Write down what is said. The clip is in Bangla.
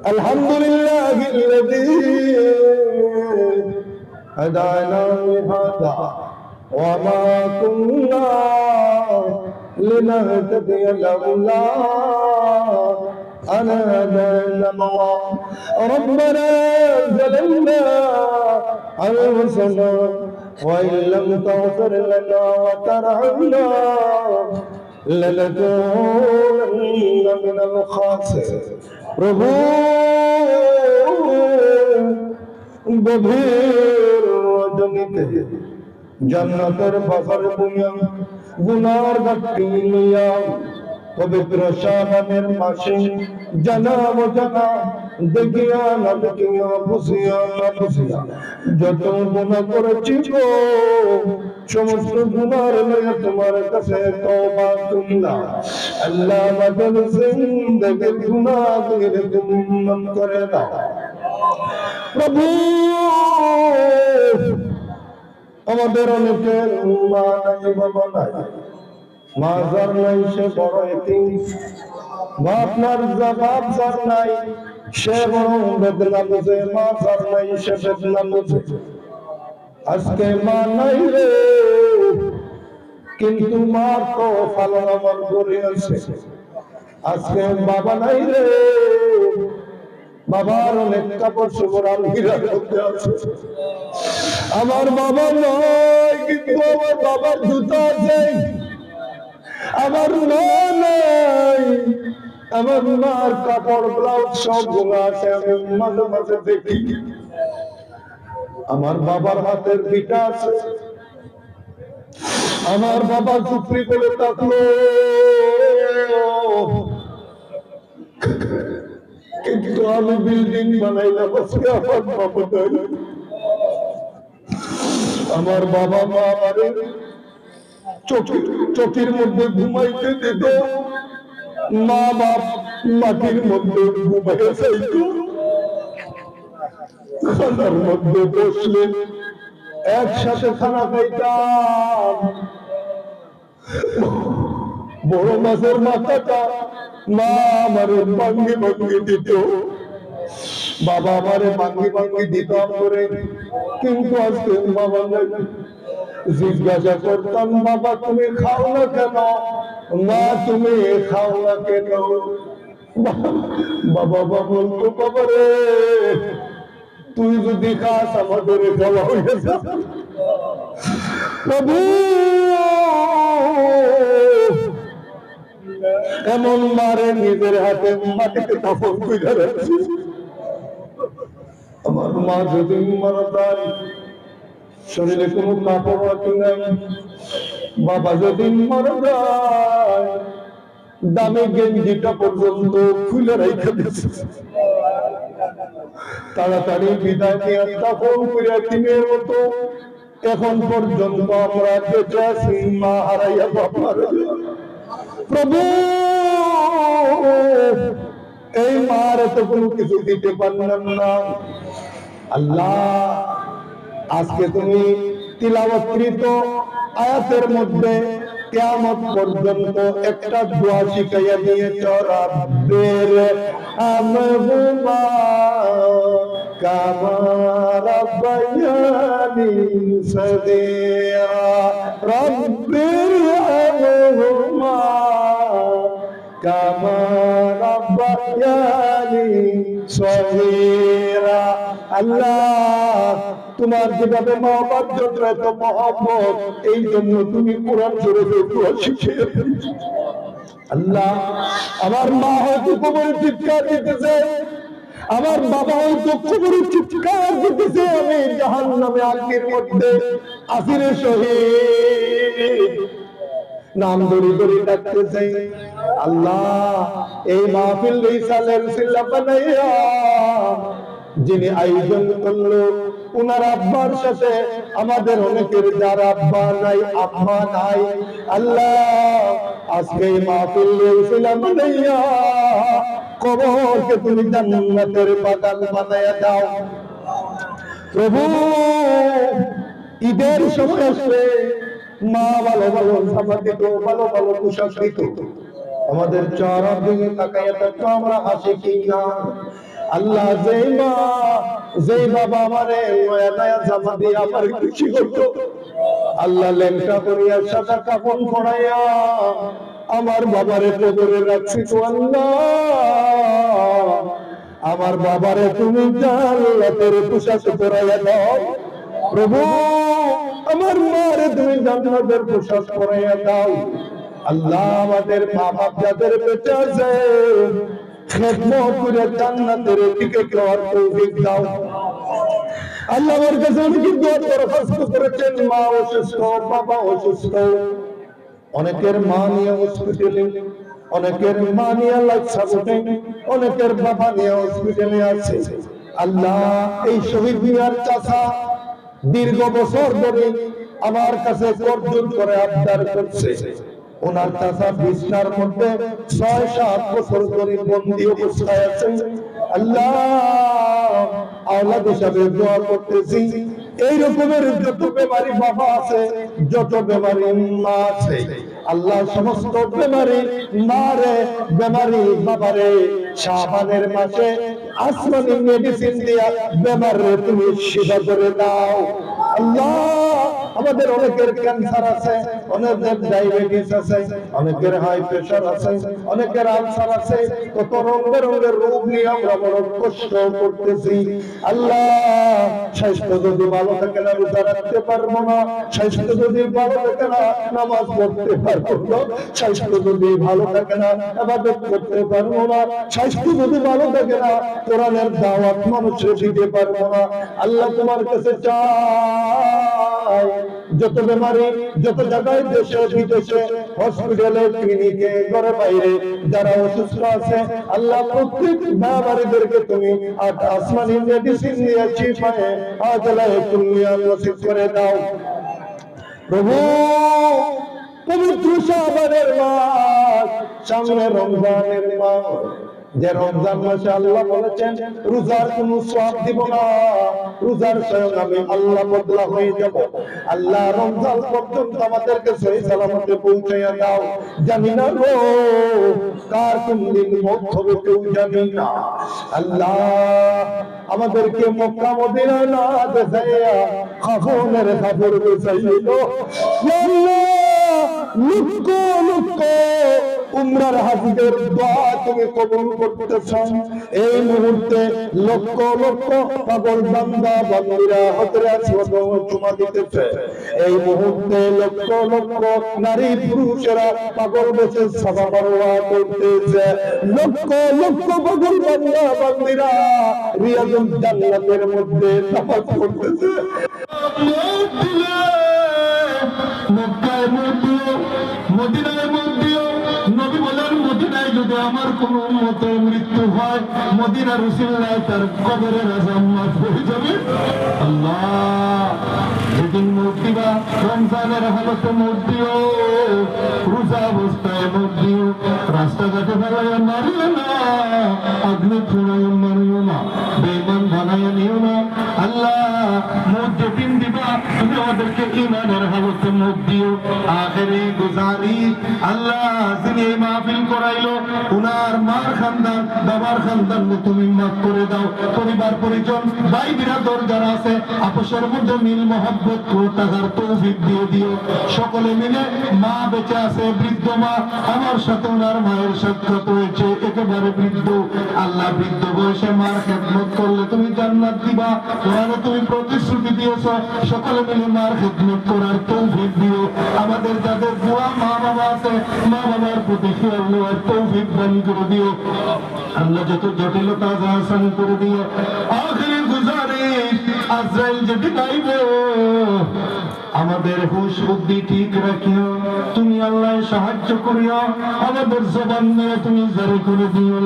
আলহামদুলিল্লাহিল্লাযী হাদানা লিহাযা ওয়া মা কুন্না লিনাহতাদিয়া লাউলা أن هدانا الله ربنا ظلمنا أنفسنا وإن لم تغفر لنا وترحمنا لنكونن من الخاسرين প্রভু গভীর রজনীতে জান্নাতের বাজার বুনিয়া গুনার ঘাটতি লইয়া পবিত্র শাবানের মাসে জানাব জানা দেখিয়া না দেখিয়া বুঝিয়া না বুঝিয়া যত গুনাহ করেছি গো সমস্ত গুনার লইয়া তোমার কাছে তওবা করলাম আল্লাহ আমাদের জিন্দেগির গুনাহগুলো তুমি মাফ করে দাও প্রভু আমাদের অনেকের মা নাই বাবা নাই মাজার নাই সে বড় এতিম আপনার জবাব জার নাই সে বড় বেদনা বুঝে মাজার নাই সে বেদনা বুঝে আজকে মা নাই রে কিন্তু মার তো পালন আমার করে আছে আজকে বাবা নাই রে বাবার অনেক কাপড় চোপড় আলমিরা করতে আছে আমার বাবা নয় কিন্তু আমার বাবার জুতা আছে আমার মা নাই আমার মার কাপড় ব্লাউজ সব গুলো আছে আমি মাঝে মাঝে দেখি আমার বাবার হাতের পিঠা আছে আমার বাবা চুপড়ি করে থাকলো কিন্তু আমি বিল্ডিং বানাইলাম আজকে আমার বাবা নাই আমার বাবা মা আমারে চোখের মধ্যে ঘুমাইতে দিত মা বাপ মাটির মধ্যে ঘুমাইতে চাইত খানার মধ্যে বসলে একসাথে খানা খাইতাম বড় মাছের মাথাটা মা আমারে ভাঙ্গি ভাঙ্গি দিত বাবা আমারে ভাঙ্গি ভাঙ্গি দিতাম করে কিন্তু আজকে বাবা নাই জিজ্ঞাসা করতাম বাবা তুমি খাও না কেন মা তুমি খাও না কেন বাবা বলতো বাবা রে তুই যদি খাস আমাদের খাওয়া হয়ে যাবে প্রভু এমন মারে নিজের হাতে মাটিতে কাপড় কইরা রাখছি আমার মা যদি মারা যায় শরীরে কোনো কাপড় রাখি নাই বাবা যদি মারা যায় দামে গেঞ্জিটা পর্যন্ত খুলে রেখে দিয়েছে তাড়াতাড়ি বিদায় নিয়ে দাফন করে তিনের মতো এখন পর্যন্ত আমরা বেঁচে আছি মা হারাইয়া বাপ হারাইয়া প্রভু এই মার তো কোনো কিছু দিতে পারলাম না আল্লাহ আজকে তুমি তিলাওয়াতকৃত আয়াতের মধ্যে কিয়ামত পর্যন্ত একটা দোয়া শিখাইয়া দিয়েছ রাব্বির আমহুমা কামা রাব্বায়ানি সগীরা রাব্বির আমহুমা কামা রাব্বায়ানি সগীরা আল্লাহ তোমার যেভাবে মহব্বত যত এত মহব্বত এই জন্য তুমি কোরআন শরীফে দোয়া শিখিয়ে আল্লাহ আমার মা হয়তো কবরে চিৎকার দিতেছে আমার বাবা হয়তো কবরে চিৎকার দিতেছে আমি জাহান্নামে আগুনের মধ্যে আসিরে শহীদ নাম ধরে ধরে ডাকতেছে আল্লাহ এই মাহফিল রিসালের সিলা বানাইয়া যিনি আয়োজন করলো উনার আব্বার সাথে আমাদের অনেকের যার আব্বা নাই আম্মা নাই আল্লাহ আজকে মাহফিল রিসালা বানাইয়া কবরকে তুমি জান্নাতের বাগান বানাইয়া দাও প্রভু ঈদের সময় আসলে মা ভালো ভালো জামা দিত ভালো ভালো পোশাক দিত আমাদের চেহারার দিকে তাকাইয়া থাকতো আমরা হাসি কি না। আল্লাহ যেই বাবা আমারে নয়া নয়া জামা দিয়ে আমার খুশি করতো, আল্লাহ লেংটা করিয়া সাদা কাপড় পরাইয়া আমার বাবারে কবরে রাখছি তো আল্লাহ। আমার বাবারে তুমি জান্নাতের পোশাক পরাইয়া দাও প্রভু, আমার মারে তুমি জান্নাতের পোশাক পরাইয়া দাও। আল্লাহ আমাদের মা বাপ যাদের বেঁচে আছে খেদমত করে জান্নাতের টিকিট নেওয়ার তৌফিক দাও। আল্লাহ আমার কাছে অনেক দরখাস্ত করেছেন, মা অসুস্থ, বাবা অসুস্থ, অনেকের মা নিয়ে হসপিটালে, অনেকের মা নিয়ে লাইফসাপোর্টে, অনেকের বাবা নিয়ে হসপিটালে আছে। আল্লাহ এই শহীদ মিয়ার চাচা দীর্ঘ বছর ধরে আমার কাছে করজোর করে আবদার করছে, ওনার চাচা বিছনার মধ্যে ৬-৭ বছর ধরে বন্দী অবস্থায় আছে। আল্লাহ আওলাদ হিসাবে দোয়া করতেছি, এই রকমের যত বেমারি বাবা আছে, যত বেমারি মা আছে, আল্লাহ সমস্ত বেমারি মারে বেমারি বাবারে শাবানের মাসে আসমানি মেডিসিন দিয়া বেমারে তুমি সেবা করে দাও। আল্লাহ আমাদের অনেকের ক্যান্সার আছে, অনেকের ডায়াবেটিস আছে, অনেকের হাই প্রেসার আছে, অনেকের আলসার আছে, কত রঙের রঙের রোগ নিয়ে আমরা বড় কষ্ট করতেছি। আল্লাহ স্বাস্থ্য যদি ভালো থাকে না রোজা রাখতে পারবো না, স্বাস্থ্য যদি ভালো থাকে না নামাজ পড়তে পারবো না, স্বাস্থ্য যদি ভালো থাকে না ইবাদত করতে পারবো না, স্বাস্থ্য যদি ভালো থাকে না কোরআনের দাওয়াত মানুষকে দিতে পারবো না। আল্লাহ তোমার কাছে চাই যত বেমারি যত জায়গায় দেশে বিদেশে হসপিটালে ক্লিনিকে ঘরে বাইরে যারা অসুস্থ আছে, আল্লাহ প্রত্যেক বেমারিদেরকে তুমি আসমানি মেডিসিন নিয়ে চিফায়ে আজলায়ে কুল্লিয়া নসিব করে দাও প্রভু। পবিত্র শাবানের মাস, সামনে রমজানের মাস, যে রমজান মাসে আল্লাহ বলেছেন রোজার কোনো সওয়াব দিব না, রোজার স্বয়ং আমি আল্লাহ বদলা হয়ে যাব। আল্লাহ রমজান পর্যন্ত আমাদেরকে সহি সালামতে পৌঁছাইয়া দাও। জানি না গো কার কোন দিন মওত হবে কেউ জানি না। আল্লাহ আমাদেরকে মক্কা মদিনা না দেখাইয়া খাফনের খাফর বেচাইলো। আল্লাহ লক্ষ লক্ষ উমরার হাজিদের দোয়া তুমি কবুল করতেছ। এই মুহূর্তে লক্ষ লক্ষ পাগল বান্দা বান্দীরা হজরে আসওয়াদ চুমা দিতেছে। এই মুহূর্তে লক্ষ লক্ষ নারী পুরুষেরা পাগল বেশে সাফা মারওয়া করতেছে। লক্ষ লক্ষ পাগল বান্দা বান্দীরা রিয়াজুল জান্নাতের মধ্যে নামাজ পড়তেছে। মক্কায় মধ্যে মদিনায় মধ্যে নবী বলেন মদিনায় যদি আমার কোন উম্মতের মৃত্যু হয় মদিনা রাসূলুল্লাহ তার কবরের আযাব মাফ হয়ে যাবে। আল্লাহ যেদিন মওত দিবা রমজানের হালতে মওত দিও, রোজা অবস্থায় মওত দিও, রাস্তাঘাটে ফেলাইয়া মারিও না, আগ্নে ছুড়াইয়া মারিও না, বেঈমান বানাইয়া নিও না। আল্লাহ মওত যেদিন দিবা তুমি আমাদেরকে ঈমানের হালতে মওত দিও। আখেরি গুজারি আল্লাহ যিনি এই মাহফিল করাইলো উনার মার খানদান বাবার খানদান তুমি মাফ করে দাও। পরিবার পরিজন ভাই বিরাদর যারা আছে আপসের মধ্যে মিল মহব্বত ও থাকার তৌফিক দিয়ে দিও। সকলে মিলে মা বেঁচে আছে, বৃদ্ধ মা, আমার সাথে ওনার মায়ের সাক্ষাৎ হয়েছে, একেবারে বৃদ্ধ। আল্লাহ বৃদ্ধ বয়সে মার খেদমত করলে তুমি জান্নাত দিবা, কোরআনে তুমি প্রতিশ্রুতি দিয়েছ। সকলে মিলে মার খেদমত করার তৌফিক দিও। আমাদের যাদের বুড়া মা বাবা আছে মা বাবার প্রতি খেয়াল নেওয়ার তৌফিক দান করে দিও। আল্লাহ যত জটিলতা আসান করে দিও। আখিরি গুজারিশ আজরাইল যেদিন আইবে আমাদের হুশ বুদ্ধি ঠিক রাখিও। তুমি আল্লাহ সাহায্য করিও, আমাদের জবান নিয়ে তুমি জারি করে দিও।